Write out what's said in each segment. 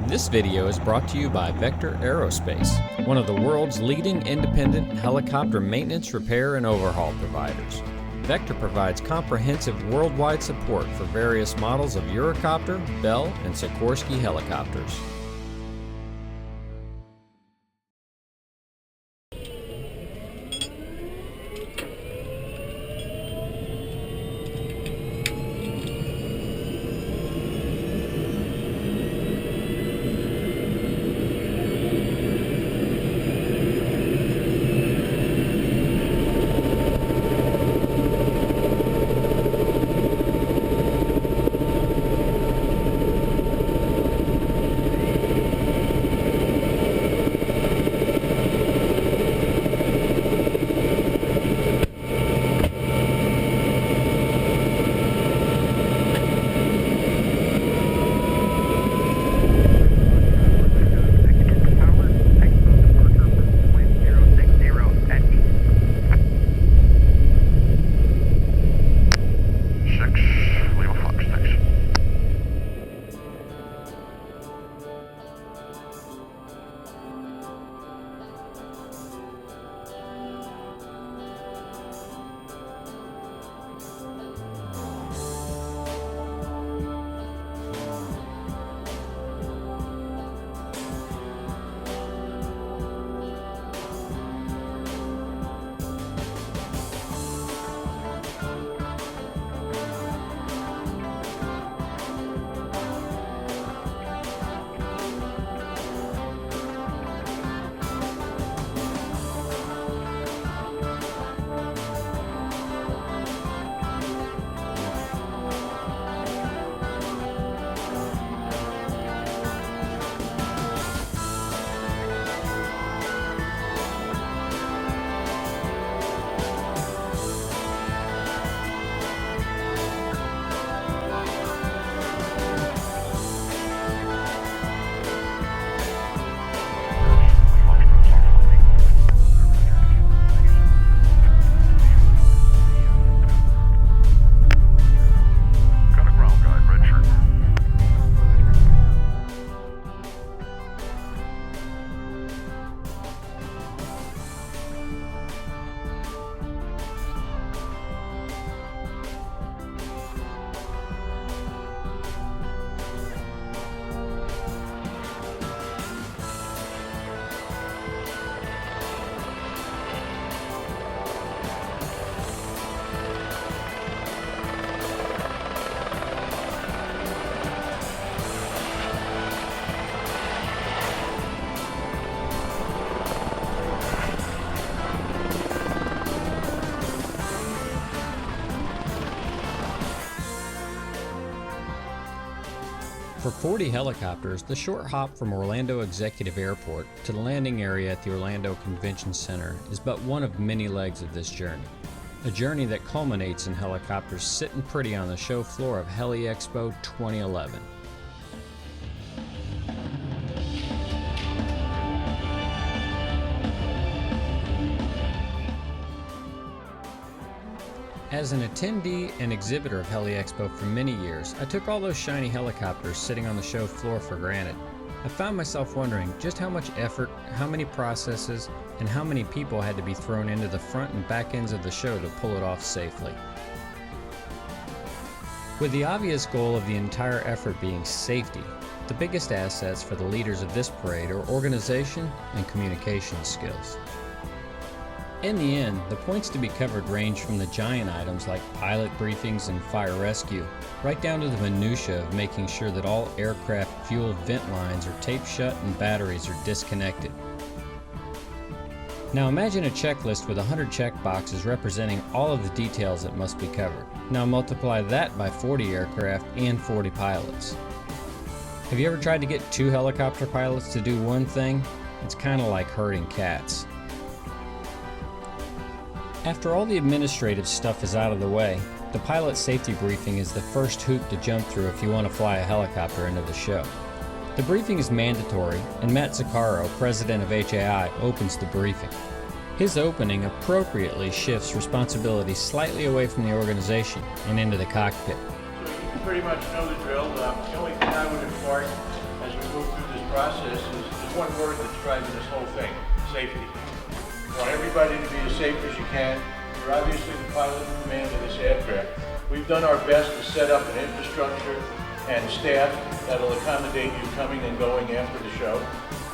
This video is brought to you by Vector Aerospace, one of the world's leading independent helicopter maintenance, repair, and overhaul providers. Vector provides comprehensive worldwide support for various models of Eurocopter, Bell, and Sikorsky helicopters. For 40 helicopters, the short hop from Orlando Executive Airport to the landing area at the Orlando Convention Center is but one of many legs of this journey. A journey that culminates in helicopters sitting pretty on the show floor of HELI-EXPO 2011. As an attendee and exhibitor of HELI-EXPO for many years, I took all those shiny helicopters sitting on the show floor for granted. I found myself wondering just how much effort, how many processes, and how many people had to be thrown into the front and back ends of the show to pull it off safely. With the obvious goal of the entire effort being safety, the biggest assets for the leaders of this parade are organization and communication skills. In the end, the points to be covered range from the giant items like pilot briefings and fire rescue, right down to the minutiae of making sure that all aircraft fuel vent lines are taped shut and batteries are disconnected. Now imagine a checklist with 100 check boxes representing all of the details that must be covered. Now multiply that by 40 aircraft and 40 pilots. Have you ever tried to get 2 helicopter pilots to do one thing? It's kind of like herding cats. After all the administrative stuff is out of the way, the pilot safety briefing is the first hoop to jump through if you want to fly a helicopter into the show. The briefing is mandatory, and Matt Zuccaro, president of HAI, opens the briefing. His opening appropriately shifts responsibility slightly away from the organization and into the cockpit. So you pretty much know the drill. The only thing I would impart as we move through this process is one word that's driving this whole thing: safety. We want everybody to be as safe as you can. You're obviously the pilot in command of this aircraft. We've done our best to set up an infrastructure and staff that'll accommodate you coming and going after the show,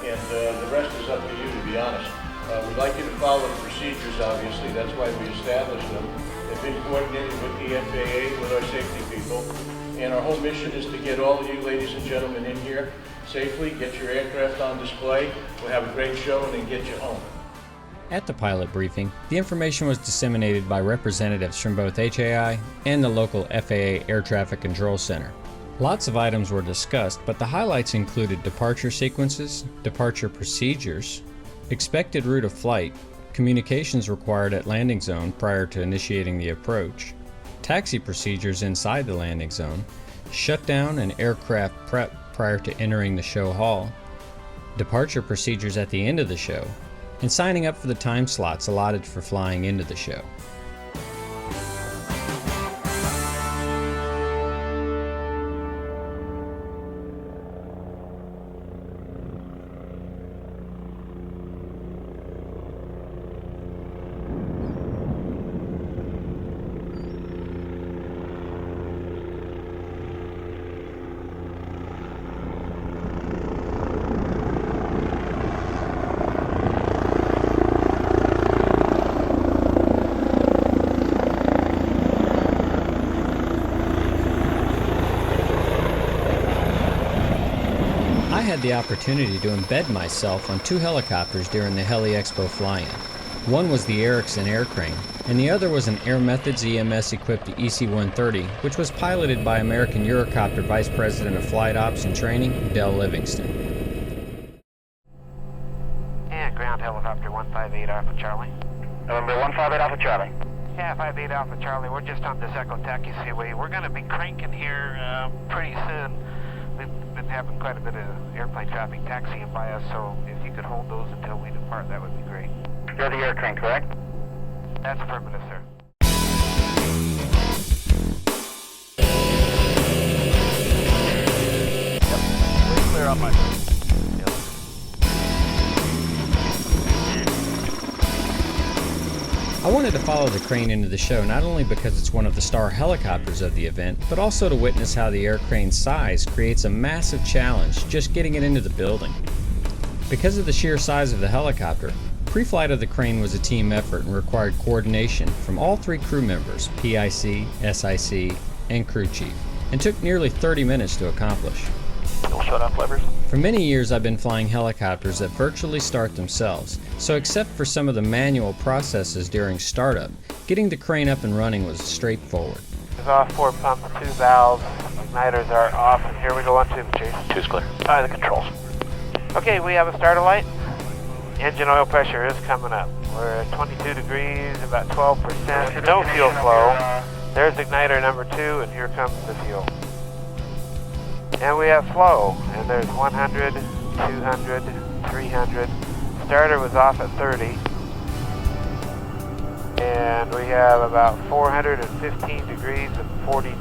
and the rest is up to you, to be honest. We'd like you to follow the procedures, obviously. That's why we established them. They've been coordinated with the FAA, with our safety people, and our whole mission is to get all of you, ladies and gentlemen, in here safely, get your aircraft on display, we'll have a great show, and then get you home. At the pilot briefing, the information was disseminated by representatives from both HAI and the local FAA Air Traffic Control Center. Lots of items were discussed, but the highlights included departure sequences, departure procedures, expected route of flight, communications required at landing zone prior to initiating the approach, taxi procedures inside the landing zone, shutdown and aircraft prep prior to entering the show hall, departure procedures at the end of the show, and signing up for the time slots allotted for flying into the show. I had the opportunity to embed myself on 2 helicopters during the HELI-EXPO Fly In. One was the Erickson air crane, and the other was an Air Methods EMS-equipped EC-130, which was piloted by American Eurocopter Vice President of Flight Ops and Training, Dell Livingston. And ground helicopter 158 Alpha Charlie. November 158 Alpha Charlie. Yeah, 58 Alpha Charlie. We're just on this Echo Taxi Seaway. We're going to be cranking here pretty soon. We've been having quite a bit of airplane traffic taxiing by us, so if you could hold those until we depart, that would be great. You're the air crane, correct? That's affirmative, sir. Yep. Clear up, my friend. I wanted to follow the crane into the show not only because it's one of the star helicopters of the event, but also to witness how the air crane's size creates a massive challenge just getting it into the building. Because of the sheer size of the helicopter, pre-flight of the crane was a team effort and required coordination from all 3 crew members, PIC, SIC, and crew chief, and took nearly 30 minutes to accomplish. No shut-off levers. For many years I've been flying helicopters that virtually start themselves, so except for some of the manual processes during startup, getting the crane up and running was straightforward. It's off, 4 pumps, 2 valves, igniters are off, and here we go on 2, Chase. 2's clear. The controls. Okay, we have a starter light. Engine oil pressure is coming up. We're at 22 degrees, about 12%. No fuel flow. There's igniter number 2, and here comes the fuel. And we have flow, and there's 100, 200, 300. Starter was off at 30. And we have about 415 degrees and 42.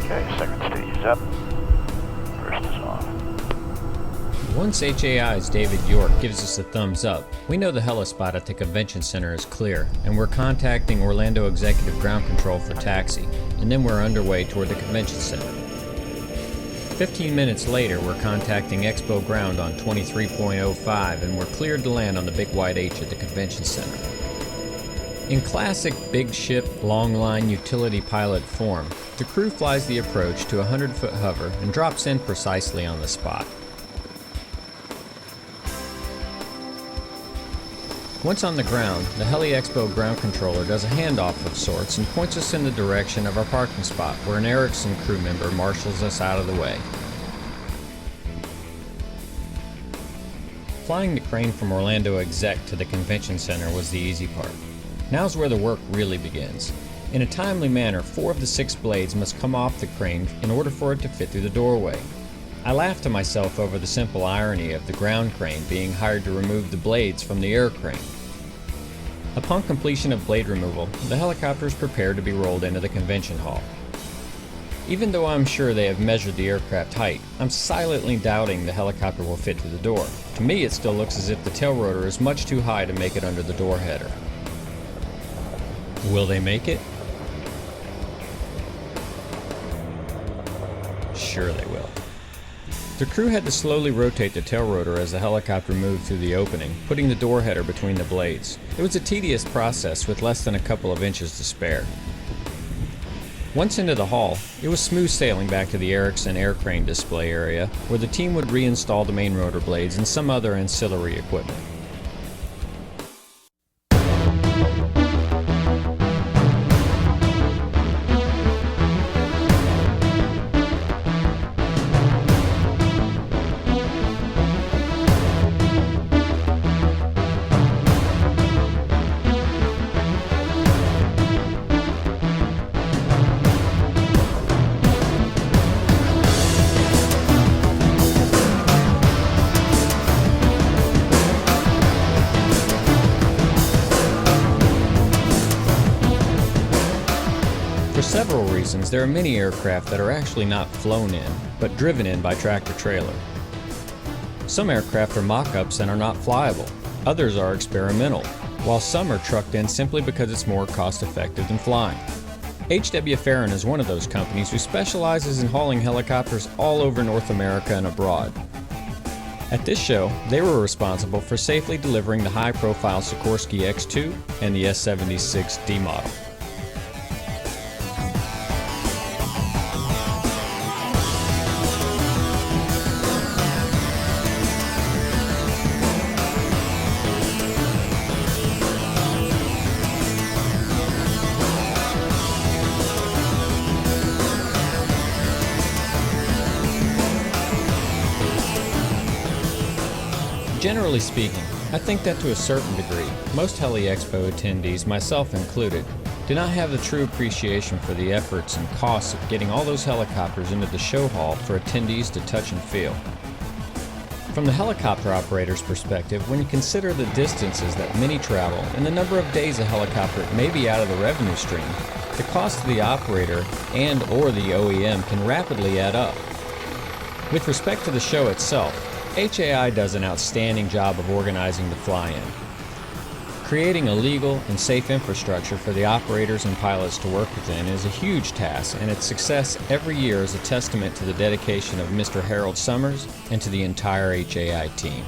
Okay, second stage is up. First is off. Once HAI's David York gives us a thumbs up, we know the helispot at the convention center is clear, and we're contacting Orlando Executive Ground Control for taxi, and then we're underway toward the convention center. 15 minutes later, we're contacting Expo Ground on 23.05, and we're cleared to land on the Big White H at the convention center. In classic big ship, long line utility pilot form, the crew flies the approach to a 100-foot hover and drops in precisely on the spot. Once on the ground, the HELI-EXPO ground controller does a handoff of sorts and points us in the direction of our parking spot, where an Erickson crew member marshals us out of the way. Flying the crane from Orlando Exec to the convention center was the easy part. Now's where the work really begins. In a timely manner, 4 of the 6 blades must come off the crane in order for it to fit through the doorway. I laughed to myself over the simple irony of the ground crane being hired to remove the blades from the air crane. Upon completion of blade removal, the helicopter is prepared to be rolled into the convention hall. Even though I'm sure they have measured the aircraft height, I'm silently doubting the helicopter will fit through the door. To me, it still looks as if the tail rotor is much too high to make it under the door header. Will they make it? Sure they will. The crew had to slowly rotate the tail rotor as the helicopter moved through the opening, putting the door header between the blades. It was a tedious process with less than a couple of inches to spare. Once into the hall, it was smooth sailing back to the Erickson air crane display area, where the team would reinstall the main rotor blades and some other ancillary equipment. For several reasons, there are many aircraft that are actually not flown in, but driven in by tractor-trailer. Some aircraft are mock-ups and are not flyable. Others are experimental, while some are trucked in simply because it's more cost-effective than flying. H.W. Farron is one of those companies who specializes in hauling helicopters all over North America and abroad. At this show, they were responsible for safely delivering the high-profile Sikorsky X2 and the S-76D model. Generally speaking, I think that to a certain degree, most HELI-EXPO attendees, myself included, do not have the true appreciation for the efforts and costs of getting all those helicopters into the show hall for attendees to touch and feel. From the helicopter operator's perspective, when you consider the distances that many travel and the number of days a helicopter may be out of the revenue stream, the cost to the operator and/or the OEM can rapidly add up. With respect to the show itself, HAI does an outstanding job of organizing the fly-in. Creating a legal and safe infrastructure for the operators and pilots to work within is a huge task, and its success every year is a testament to the dedication of Mr. Harold Summers and to the entire HAI team.